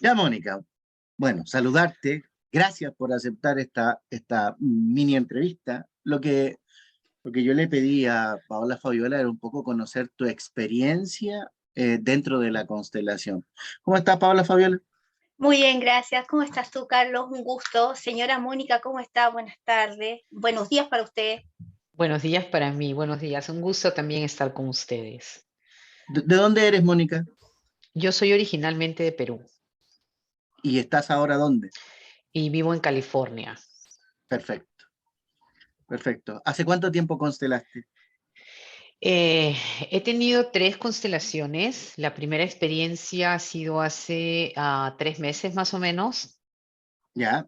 Ya, Mónica, bueno, saludarte. Gracias por aceptar esta mini entrevista. Lo que yo le pedí a Paola Fabiola era un poco conocer tu experiencia dentro de la constelación. ¿Cómo estás, Paola Fabiola? Muy bien, gracias. ¿Cómo estás tú, Carlos? Un gusto. Señora Mónica, ¿cómo está? Buenas tardes. Buenos días para usted. Buenos días para mí, buenos días. Un gusto también estar con ustedes. ¿De dónde eres, Mónica? Yo soy originalmente de Perú ¿Y estás ahora dónde? y vivo en California. Perfecto, perfecto. ¿Hace cuánto tiempo constelaste? Eh, He tenido tres constelaciones. La primera experiencia ha sido hace 3 meses más o menos. ¿Ya?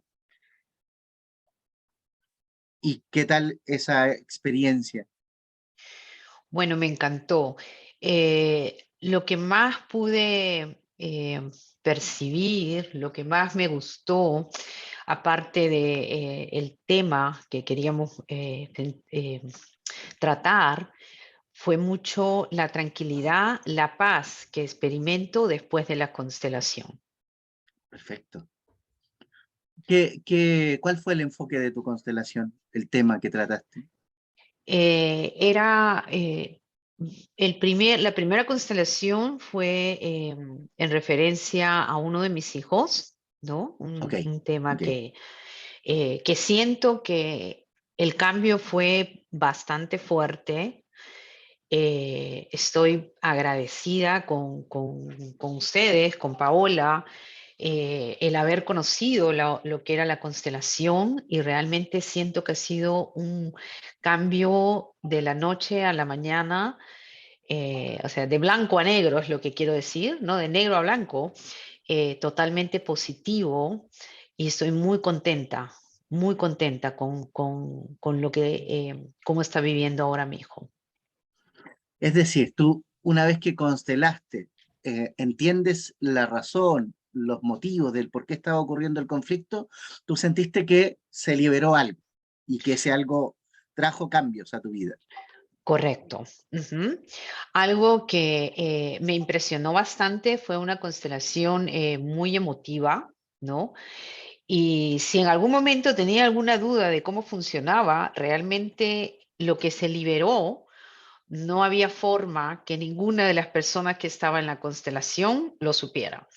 ¿Y qué tal esa experiencia? Bueno, me encantó. Lo que más pude percibir, lo que más me gustó, aparte de el tema que queríamos tratar, fue mucho la tranquilidad, la paz que experimento después de la constelación. Perfecto. ¿Cuál fue el enfoque de tu constelación, el tema que trataste? Era la primera constelación fue en referencia a uno de mis hijos, ¿no? Ok, Un tema ok. que siento que el cambio fue bastante fuerte. Estoy agradecida con ustedes, con Paola, el haber conocido lo que era la constelación, y realmente siento que ha sido un cambio de la noche a la mañana, o sea, de blanco a negro es lo que quiero decir, ¿no? De negro a blanco, totalmente positivo, y estoy muy contenta con lo que, cómo está viviendo ahora mi hijo. Es decir, tú una vez que constelaste, entiendes la razón, los motivos del por qué estaba ocurriendo el conflicto, tú sentiste que se liberó algo y que ese algo trajo cambios a tu vida. Correcto. Ujú. Algo que me impresionó bastante fue una constelación muy emotiva, ¿no? Y si en algún momento tenía alguna duda de cómo funcionaba, realmente lo que se liberó, no había forma que ninguna de las personas que estaba en la constelación lo supiera,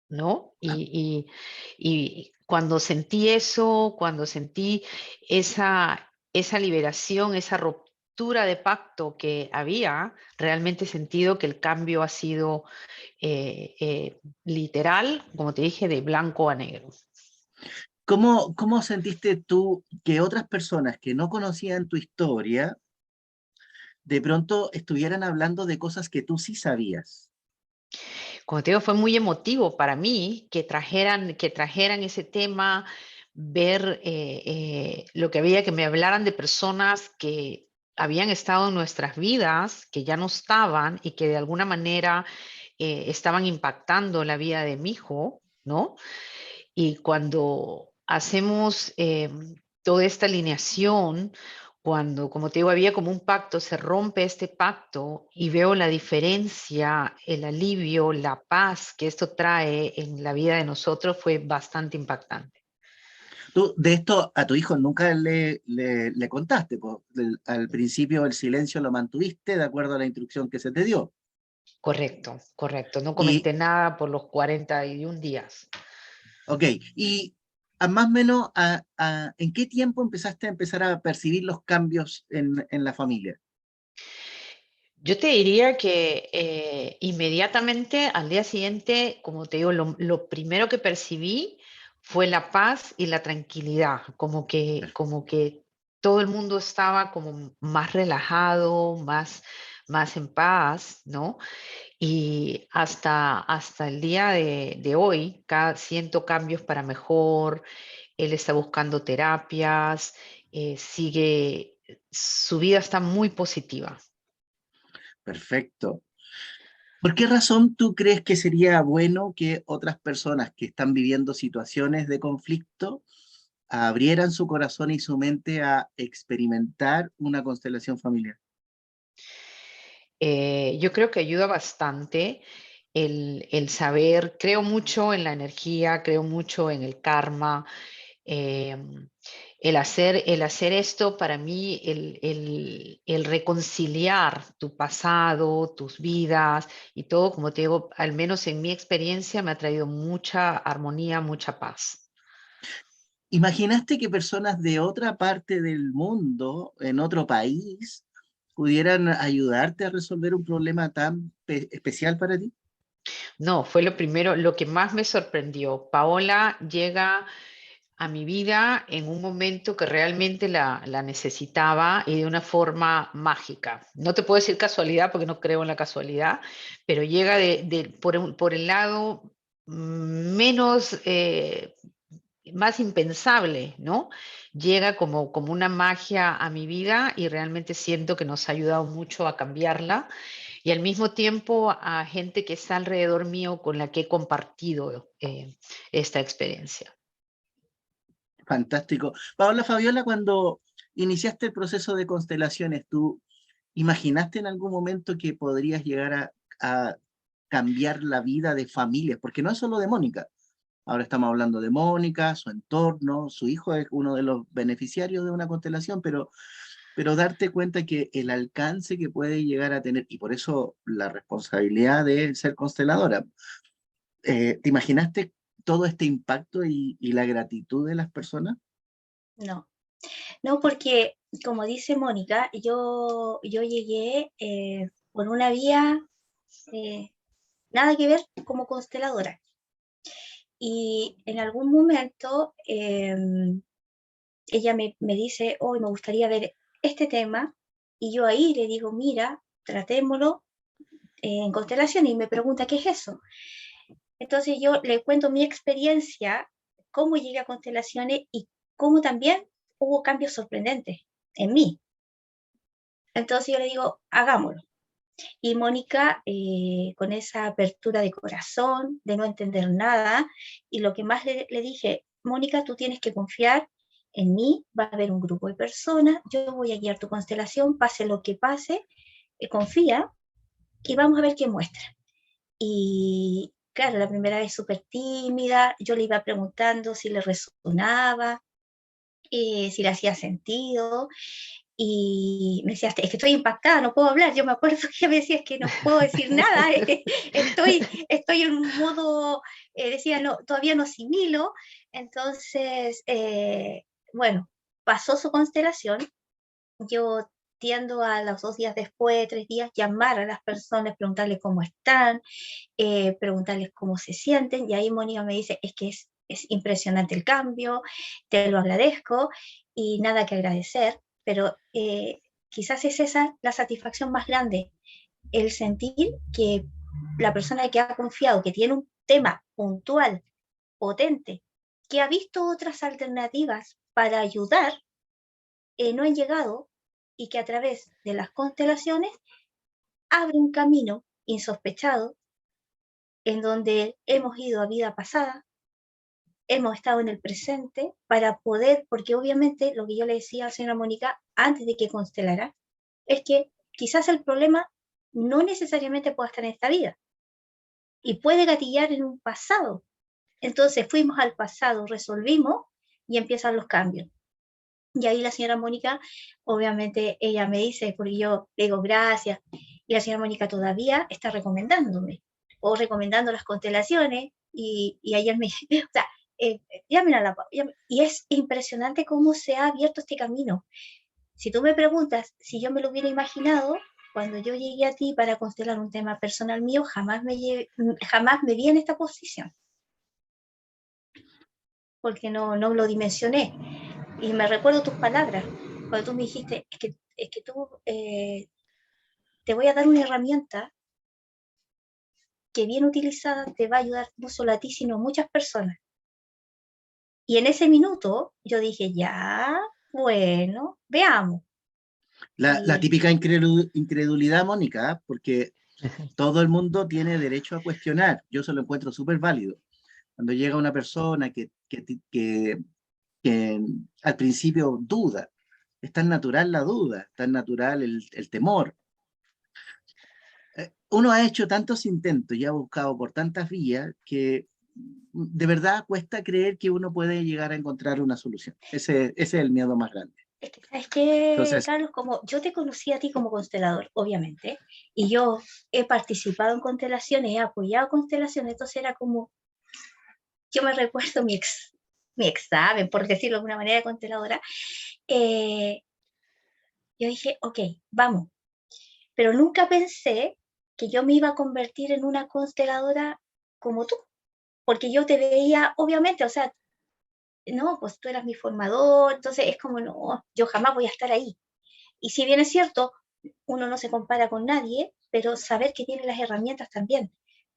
¿no? Ah, Y cuando sentí eso, cuando sentí esa liberación, esa ruptura de pacto que había, realmente he sentido que el cambio ha sido literal, como te dije, de blanco a negro. ¿cómo sentiste tú que otras personas que no conocían tu historia de pronto estuvieran hablando de cosas que tú sí sabías? Como te digo, fue muy emotivo para mí que trajeran ese tema, ver lo que había, que me hablaran de personas que habían estado en nuestras vidas, que ya no estaban y que de alguna manera estaban impactando la vida de mi hijo, ¿no? Y cuando hacemos toda esta alineación, cuando, como te digo, había como un pacto, se rompe este pacto y veo la diferencia, el alivio, la paz que esto trae en la vida de nosotros, fue bastante impactante. Tú de esto a tu hijo nunca le contaste, po. Al principio el silencio lo mantuviste de acuerdo a la instrucción que se te dio. Correcto, correcto. No Y, comenté nada por los 41 días. ok, y más o menos, ¿en qué tiempo empezaste a empezar a percibir los cambios en la familia? Yo te diría que inmediatamente al día siguiente, como te digo, lo primero que percibí fue la paz y la tranquilidad, como que todo el mundo estaba como más relajado, más en paz, ¿no? Y hasta el día de hoy, siento cambios para mejor. Él está buscando terapias, su vida está muy positiva. Perfecto. ¿Por qué razón tú crees que sería bueno que otras personas que están viviendo situaciones de conflicto abrieran su corazón y su mente a experimentar una constelación familiar? Yo creo que ayuda bastante. el saber, creo mucho en la energía, creo mucho en el karma. El hacer esto para mí, el reconciliar tu pasado, tus vidas y todo, como te digo, al menos en mi experiencia me ha traído mucha armonía, mucha paz. ¿Imaginaste que personas de otra parte del mundo, en otro país, pudieran ayudarte a resolver un problema tan especial para ti? No, fue lo primero, lo que más me sorprendió. Paola llega a mi vida en un momento que realmente la necesitaba y de una forma mágica. No te puedo decir casualidad porque no creo en la casualidad, pero llega por el lado menos, más impensable, ¿no? Llega como una magia a mi vida y realmente siento que nos ha ayudado mucho a cambiarla y al mismo tiempo a gente que está alrededor mío con la que he compartido esta experiencia. Fantástico. Paola Fabiola, cuando iniciaste el proceso de constelaciones, ¿tú imaginaste en algún momento que podrías llegar a cambiar la vida de familias? Porque no es solo de Mónica. Ahora estamos hablando de Mónica, su entorno, su hijo es uno de los beneficiarios de una constelación, pero darte cuenta que el alcance que puede llegar a tener, y por eso la responsabilidad de ser consteladora, ¿te imaginaste todo este impacto y la gratitud de las personas? No, no, porque como dice Mónica, yo llegué por una vía eh, nada que ver como consteladora. Y en algún momento ella me dice, hoy me gustaría ver este tema, y yo ahí le digo, mira, tratémoslo en constelación, y me pregunta, ¿qué es eso? Entonces yo le cuento mi experiencia, cómo llegué a constelaciones y cómo también hubo cambios sorprendentes en mí. Entonces yo le digo, hagámoslo. Y Mónica, con esa apertura de corazón, de no entender nada, y lo que más le dije, Mónica, tú tienes que confiar en mí, va a haber un grupo de personas, yo voy a guiar tu constelación, pase lo que pase, confía y vamos a ver qué muestra. Y claro, la primera vez súper tímida, yo le iba preguntando si le resonaba, si le hacía sentido, y me decía, es que estoy impactada, no puedo hablar. Yo me acuerdo que me decía, es que no puedo decir nada, estoy en un modo, decía, no, todavía no asimilo. Entonces, bueno, pasó su constelación, yo tiendo a los 2 días después, 3 días, llamar a las personas, preguntarles cómo están, preguntarles cómo se sienten, y ahí Mónica me dice, es que es impresionante el cambio, te lo agradezco, y nada que agradecer, pero quizás es esa la satisfacción más grande, el sentir que la persona que ha confiado, que tiene un tema puntual, potente, que ha visto otras alternativas para ayudar, no han llegado, y que a través de las constelaciones abre un camino insospechado en donde hemos ido a vida pasada, hemos estado en el presente para poder, porque obviamente lo que yo le decía a la señora Mónica antes de que constelara, es que quizás el problema no necesariamente pueda estar en esta vida y puede gatillar en un pasado. Entonces fuimos al pasado, resolvimos y empiezan los cambios. Y ahí la señora Mónica, obviamente ella me dice, porque yo le digo gracias, y la señora Mónica todavía está recomendándome, o recomendando las constelaciones, y ayer me, o sea, llamen a la, y es impresionante cómo se ha abierto este camino. Si tú me preguntas si yo me lo hubiera imaginado, cuando yo llegué a ti para constelar un tema personal mío, jamás me vi en esta posición, porque no lo dimensioné. Y me recuerdo tus palabras, cuando tú me dijiste, es que tú te voy a dar una herramienta que bien utilizada te va a ayudar no solo a ti, sino a muchas personas. Y en ese minuto yo dije, ya, bueno, veamos. La Y típica incredulidad, Mónica, ¿eh? Porque todo el mundo tiene derecho a cuestionar. Yo se lo encuentro súper válido. Cuando llega una persona que al principio duda, es tan natural la duda, tan natural el temor. Uno ha hecho tantos intentos y ha buscado por tantas vías que de verdad cuesta creer que uno puede llegar a encontrar una solución. Ese es el miedo más grande. ¿Sabes qué, Entonces, Carlos? Como yo te conocí a ti como constelador, obviamente, y yo he participado en constelaciones, he apoyado constelaciones, entonces era como, yo me recuerdo mi examen, por decirlo de alguna manera, de consteladora, eh, yo dije, ok, vamos, pero nunca pensé que yo me iba a convertir en una consteladora como tú, porque yo te veía, obviamente, o sea, no, pues tú eras mi formador, entonces es como, no, yo jamás voy a estar ahí. Y si bien es cierto, uno no se compara con nadie, pero saber que tiene las herramientas también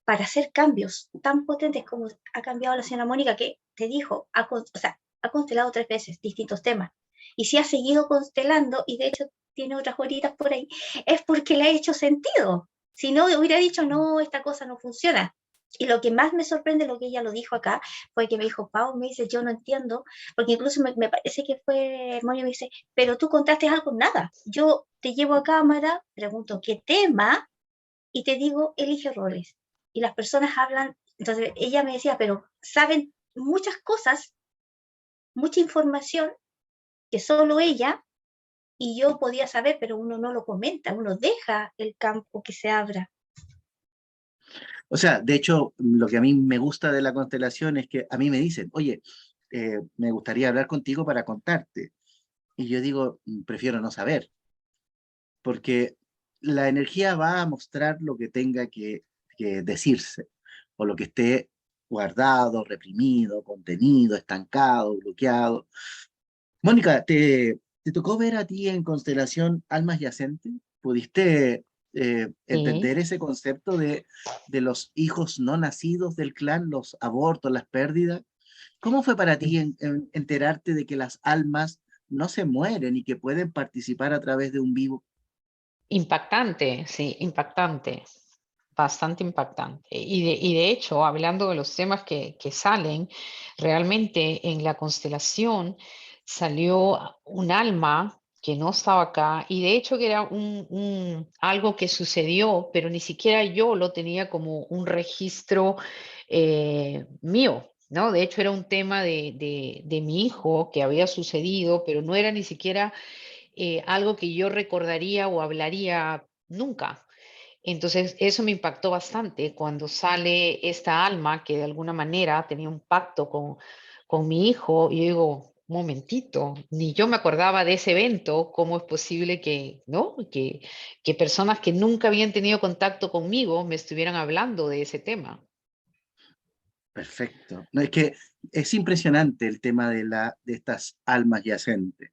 para hacer cambios tan potentes como ha cambiado la señora Mónica, que te dijo, o sea, ha constelado 3 veces distintos temas. Y si ha seguido constelando, y de hecho tiene otras horitas por ahí, es porque le ha hecho sentido. Si no, hubiera dicho, no, esta cosa no funciona. Y lo que más me sorprende, lo que ella lo dijo acá, fue que me dijo, Pau, me dice, yo no entiendo, porque incluso me parece que fue, Mónica me dice, pero tú contaste algo, nada. Yo te llevo a cámara, pregunto qué tema y te digo, elige roles. Y las personas hablan, entonces ella me decía, pero saben muchas cosas, mucha información que solo ella y yo podía saber, pero uno no lo comenta, uno deja el campo que se abra. o sea, de hecho, lo que a mí me gusta de la constelación es que a mí me dicen, oye, me gustaría hablar contigo para contarte. Y yo digo, prefiero no saber, porque la energía va a mostrar lo que tenga que decirse, o lo que esté guardado, reprimido, contenido, estancado, bloqueado. Mónica, ¿te tocó ver a ti en Constelación Almas Yacentes? ¿Pudiste Sí. entender ese concepto de los hijos no nacidos del clan, los abortos, las pérdidas? ¿Cómo fue para ti enterarte de que las almas no se mueren y que pueden participar a través de un vivo? Impactante, sí, impactante, bastante impactante. Y de hecho, hablando de los temas que salen, realmente en la constelación salió un alma que no estaba acá y de hecho que era algo que sucedió, pero ni siquiera yo lo tenía como un registro mío. ¿No? De hecho, era un tema de mi hijo que había sucedido, pero no era ni siquiera algo que yo recordaría o hablaría nunca. Entonces, eso me impactó bastante cuando sale esta alma que de alguna manera tenía un pacto con mi hijo y yo digo, un momentito, ni yo me acordaba de ese evento, ¿cómo es posible que, no? Que personas que nunca habían tenido contacto conmigo me estuvieran hablando de ese tema? Perfecto. No, es que es impresionante el tema de estas almas yacentes.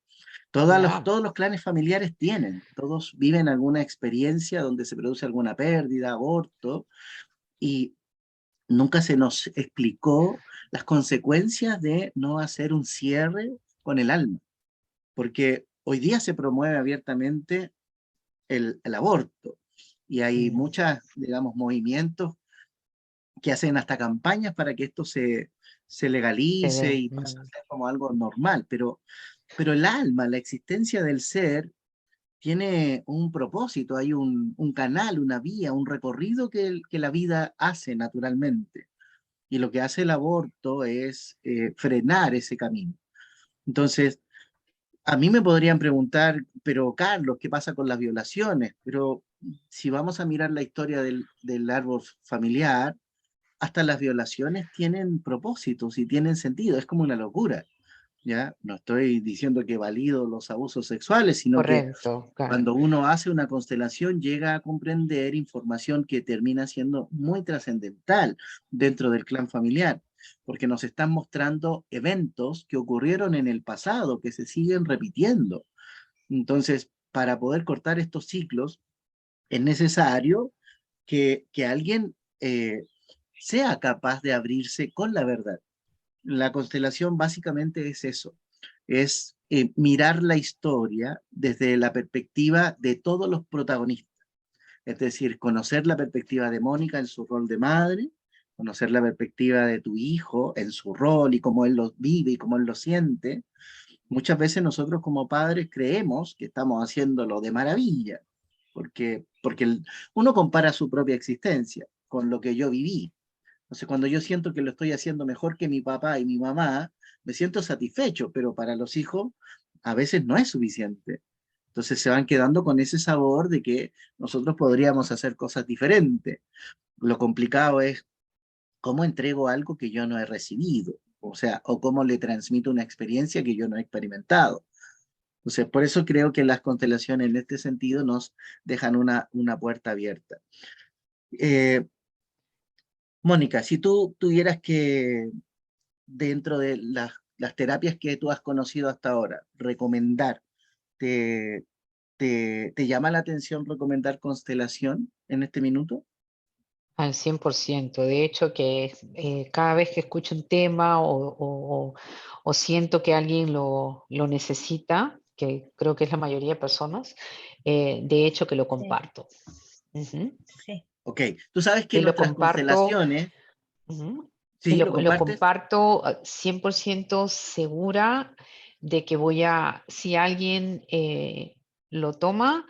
Ya, Todos los clanes familiares tienen, todos viven alguna experiencia donde se produce alguna pérdida, aborto, y nunca se nos explicó las consecuencias de no hacer un cierre con el alma, porque hoy día se promueve abiertamente el aborto y hay mm, muchas, digamos, movimientos que hacen hasta campañas para que esto se se legalice ve, y pase a ser como algo normal, pero el alma, la existencia del ser, tiene un propósito, hay un canal, una vía, un recorrido que la vida hace naturalmente. Y lo que hace el aborto es frenar ese camino. Entonces, a mí me podrían preguntar, pero Carlos, ¿qué pasa con las violaciones? Pero si vamos a mirar la historia del árbol familiar, hasta las violaciones tienen propósitos y tienen sentido, es como una locura, ¿ya? No estoy diciendo que valido los abusos sexuales, sino que correcto, claro. cuando uno hace una constelación llega a comprender información que termina siendo muy trascendental dentro del clan familiar, porque nos están mostrando eventos que ocurrieron en el pasado, que se siguen repitiendo. Entonces, para poder cortar estos ciclos, es necesario que alguien sea capaz de abrirse con la verdad. La constelación básicamente es eso, es mirar la historia desde la perspectiva de todos los protagonistas, es decir, conocer la perspectiva de Mónica en su rol de madre, conocer la perspectiva de tu hijo en su rol y cómo él lo vive y cómo él lo siente. Muchas veces nosotros como padres creemos que estamos haciéndolo de maravilla, porque porque uno compara su propia existencia con lo que yo viví. Entonces, cuando yo siento que lo estoy haciendo mejor que mi papá y mi mamá, me siento satisfecho, pero para los hijos a veces no es suficiente. Entonces se van quedando con ese sabor de que nosotros podríamos hacer cosas diferentes. Lo complicado es cómo entrego algo que yo no he recibido, o sea, o cómo le transmito una experiencia que yo no he experimentado. Entonces, por eso creo que las constelaciones en este sentido nos dejan una puerta abierta. Eh, Mónica, si tú tuvieras que, dentro de las terapias que tú has conocido hasta ahora, recomendar, ¿te, te llama la atención recomendar constelación en este minuto? Al 100%. De hecho, que cada vez que escucho un tema o siento que alguien lo necesita, que creo que es la mayoría de personas, de hecho que lo Sí, comparto. Ujú. sí, Ok, tú sabes que Y lo nuestras comparto, constelaciones, ujú, y ¿sí? ¿Lo lo compartes? comparto 100% segura de que si alguien lo toma,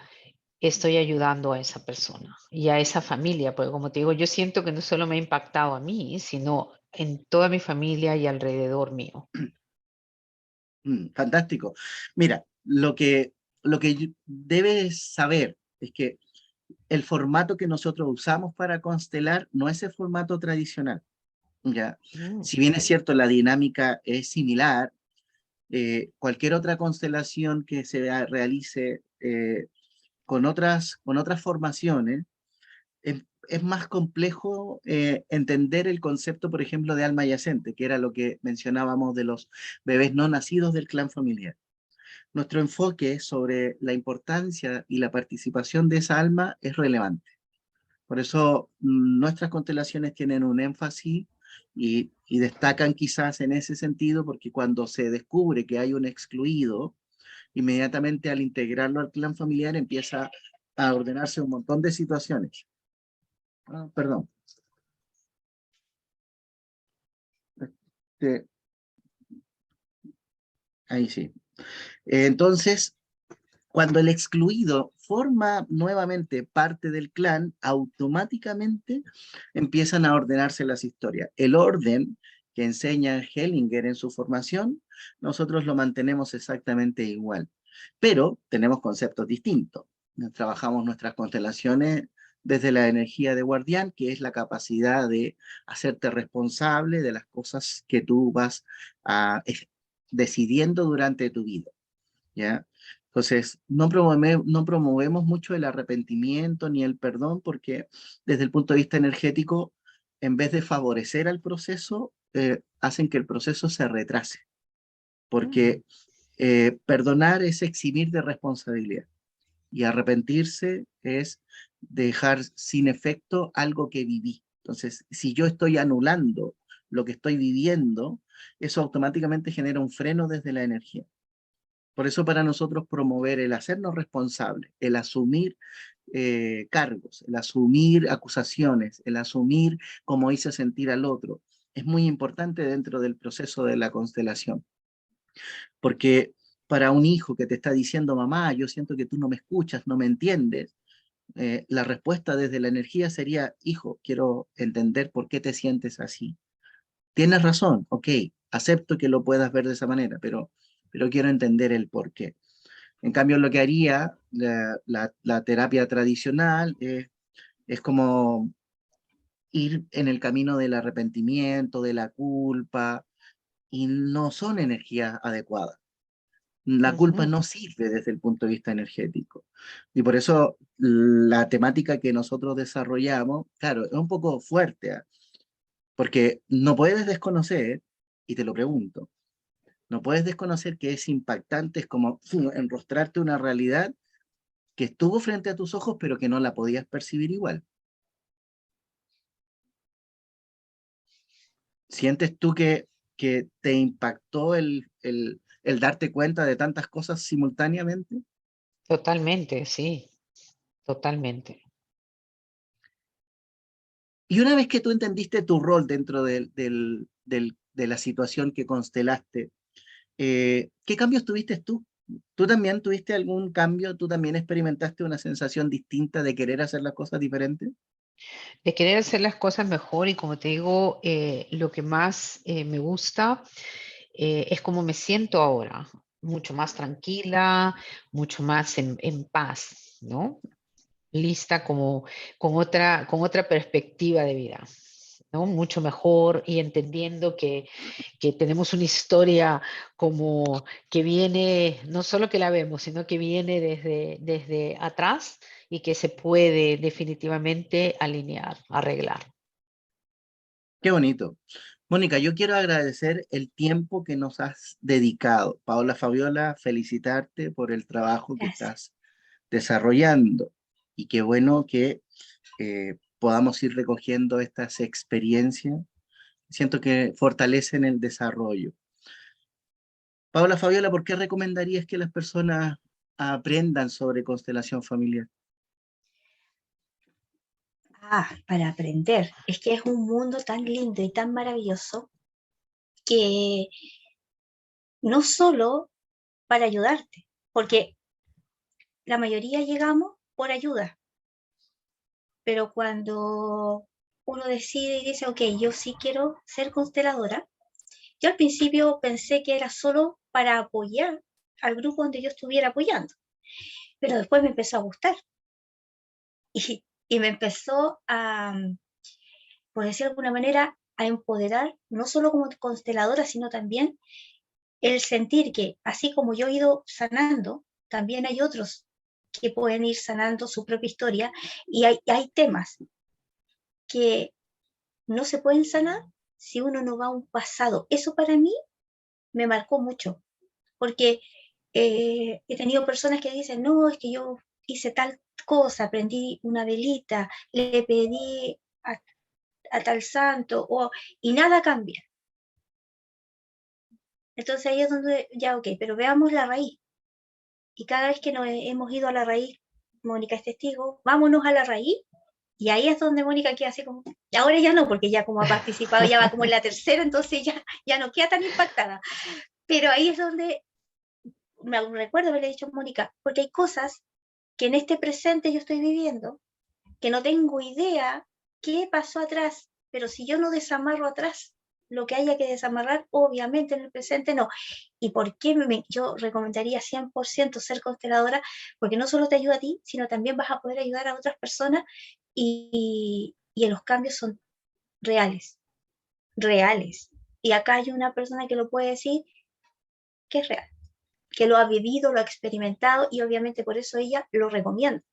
estoy ayudando a esa persona y a esa familia, porque como te digo, yo siento que no solo me ha impactado a mí, sino en toda mi familia y alrededor mío. Fantástico. Mira, lo que debes saber es que el formato que nosotros usamos para constelar no es el formato tradicional, ¿ya? Mm, Si bien es cierto, la dinámica es similar, cualquier otra constelación que realice con otras formaciones, es más complejo entender el concepto, por ejemplo, de alma yacente, que era lo que mencionábamos de los bebés no nacidos del clan familiar. Nuestro enfoque sobre la importancia y la participación de esa alma es relevante. Por eso nuestras constelaciones tienen un énfasis y destacan quizás en ese sentido, porque cuando se descubre que hay un excluido, inmediatamente al integrarlo al clan familiar empieza a ordenarse un montón de situaciones. Ah, perdón. Este, ahí sí. Entonces, cuando el excluido forma nuevamente parte del clan, automáticamente empiezan a ordenarse las historias. El orden que enseña Hellinger en su formación, nosotros lo mantenemos exactamente igual, pero tenemos conceptos distintos. Trabajamos nuestras constelaciones desde la energía de guardián, que es la capacidad de hacerte responsable de las cosas que tú vas decidiendo durante tu vida. ¿Ya? Entonces, no promovemos mucho el arrepentimiento ni el perdón porque desde el punto de vista energético, en vez de favorecer al proceso, hacen que el proceso se retrase, mm, porque perdonar es eximir de responsabilidad y arrepentirse es dejar sin efecto algo que viví. Entonces, si yo estoy anulando lo que estoy viviendo, eso automáticamente genera un freno desde la energía. Por eso para nosotros promover el hacernos responsables, el asumir cargos, el asumir acusaciones, el asumir cómo hice sentir al otro, es muy importante dentro del proceso de la constelación. Porque para un hijo que te está diciendo, mamá, yo siento que tú no me escuchas, no me entiendes, la respuesta desde la energía sería, hijo, quiero entender por qué te sientes así. Tienes razón, ok, acepto que lo puedas ver de esa manera, pero quiero entender el por qué. En cambio, lo que haría la terapia tradicional es como ir en el camino del arrepentimiento, de la culpa, y no son energías adecuadas. La culpa ujú. no sirve desde el punto de vista energético. Y por eso la temática que nosotros desarrollamos, claro, es un poco fuerte, ¿ah? Porque no puedes desconocer, y te lo pregunto, no puedes desconocer que es impactante, es como enrostrarte una realidad que estuvo frente a tus ojos, pero que no la podías percibir igual. ¿Sientes tú que te impactó el darte cuenta de tantas cosas simultáneamente? Totalmente, sí, totalmente. Y una vez que tú entendiste tu rol dentro de la situación que constelaste, ¿qué cambios tuviste tú? ¿Tú también tuviste algún cambio? ¿Tú también experimentaste una sensación distinta de querer hacer las cosas diferentes? De querer hacer las cosas mejor y como te digo, lo que más me gusta es cómo me siento ahora, mucho más tranquila, mucho más en paz, ¿no? Lista como con otra perspectiva de vida, ¿no? Mucho mejor y entendiendo que tenemos una historia como que viene, no solo que la vemos, sino que viene desde atrás y que se puede definitivamente alinear, arreglar. Qué bonito. Mónica, yo quiero agradecer el tiempo que nos has dedicado. Paola Fabiola, felicitarte por el trabajo que Gracias. estás desarrollando. Y qué bueno que podamos ir recogiendo estas experiencias. Siento que fortalecen el desarrollo. Paola Fabiola, ¿por qué recomendarías que las personas aprendan sobre constelación familiar? Para aprender. Es que es un mundo tan lindo y tan maravilloso que no solo para ayudarte, porque la mayoría llegamos por ayuda, pero cuando uno decide y dice, ok, yo sí quiero ser consteladora, yo al principio pensé que era solo para apoyar al grupo donde yo estuviera apoyando, pero después me empezó a gustar y me empezó a, por decir de alguna manera, a empoderar, no solo como consteladora, sino también el sentir que así como yo he ido sanando, también hay otros que pueden ir sanando su propia historia y hay temas que no se pueden sanar si uno no va a un pasado. Eso para mí me marcó mucho, porque he tenido personas que dicen, no, es que yo hice tal cosa, prendí una velita, le pedí a tal santo, y nada cambia. Entonces ahí es donde ya, ok, pero veamos la raíz. Y cada vez que nos hemos ido a la raíz, Mónica es testigo, vámonos a la raíz. Y ahí es donde Mónica queda así como, y ahora ya no, porque ya como ha participado, ya va como en la tercera, entonces ya no queda tan impactada. Pero ahí es donde me recuerdo haberle dicho a Mónica, porque hay cosas que en este presente yo estoy viviendo, que no tengo idea qué pasó atrás, pero si yo no desamarro atrás lo que haya que desamarrar, obviamente en el presente no. ¿Y por qué yo recomendaría 100% ser consteladora? Porque no solo te ayuda a ti, sino también vas a poder ayudar a otras personas y los cambios son reales, reales. Y acá hay una persona que lo puede decir que es real, que lo ha vivido, lo ha experimentado y obviamente por eso ella lo recomienda.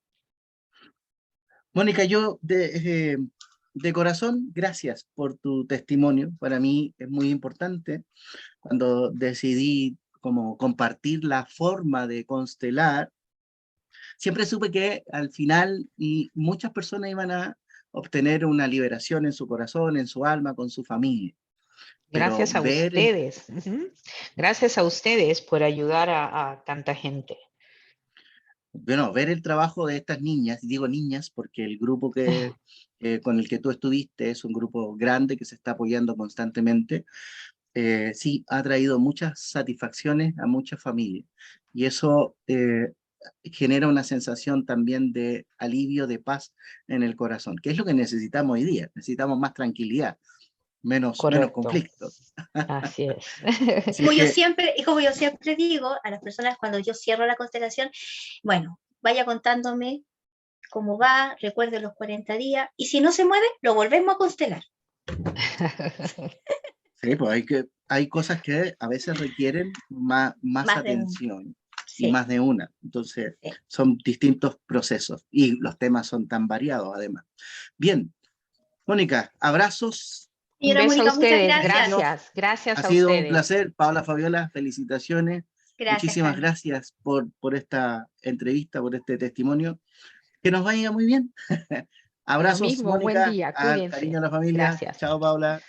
Mónica, yo de corazón, gracias por tu testimonio. Para mí es muy importante. Cuando decidí como compartir la forma de constelar, siempre supe que al final y muchas personas iban a obtener una liberación en su corazón, en su alma, con su familia. Pero Gracias a ustedes. Gracias a ustedes por ayudar a tanta gente. bueno, ver el trabajo de estas niñas, y digo niñas porque el grupo con el que tú estuviste es un grupo grande que se está apoyando constantemente, sí, ha traído muchas satisfacciones a muchas familias. Y eso genera una sensación también de alivio, de paz en el corazón, que es lo que necesitamos hoy día. Necesitamos más tranquilidad, menos Correcto. conflicto. Así es. Así es que, Como yo siempre digo a las personas cuando yo cierro la constelación, bueno, vaya contándome cómo va, recuerde los 40 días, y si no se mueve, lo volvemos a constelar. sí, pues hay cosas que a veces requieren más Más de uno. atención y Sí, más de una. Entonces, sí. son distintos procesos y los temas son tan variados además. Bien, Mónica, abrazos. Un Señora beso a Mónica, muchas ustedes. gracias. Gracias. Ha Gracias a sido un ustedes. placer. Paola Fabiola, felicitaciones. Gracias, Muchísimas Carlos. gracias por esta entrevista, por este testimonio. Que nos vaya muy bien. Lo Abrazos, mismo, buen Mónica. día. Al cariño Cuídense. a la familia. Gracias. Chao, Paola.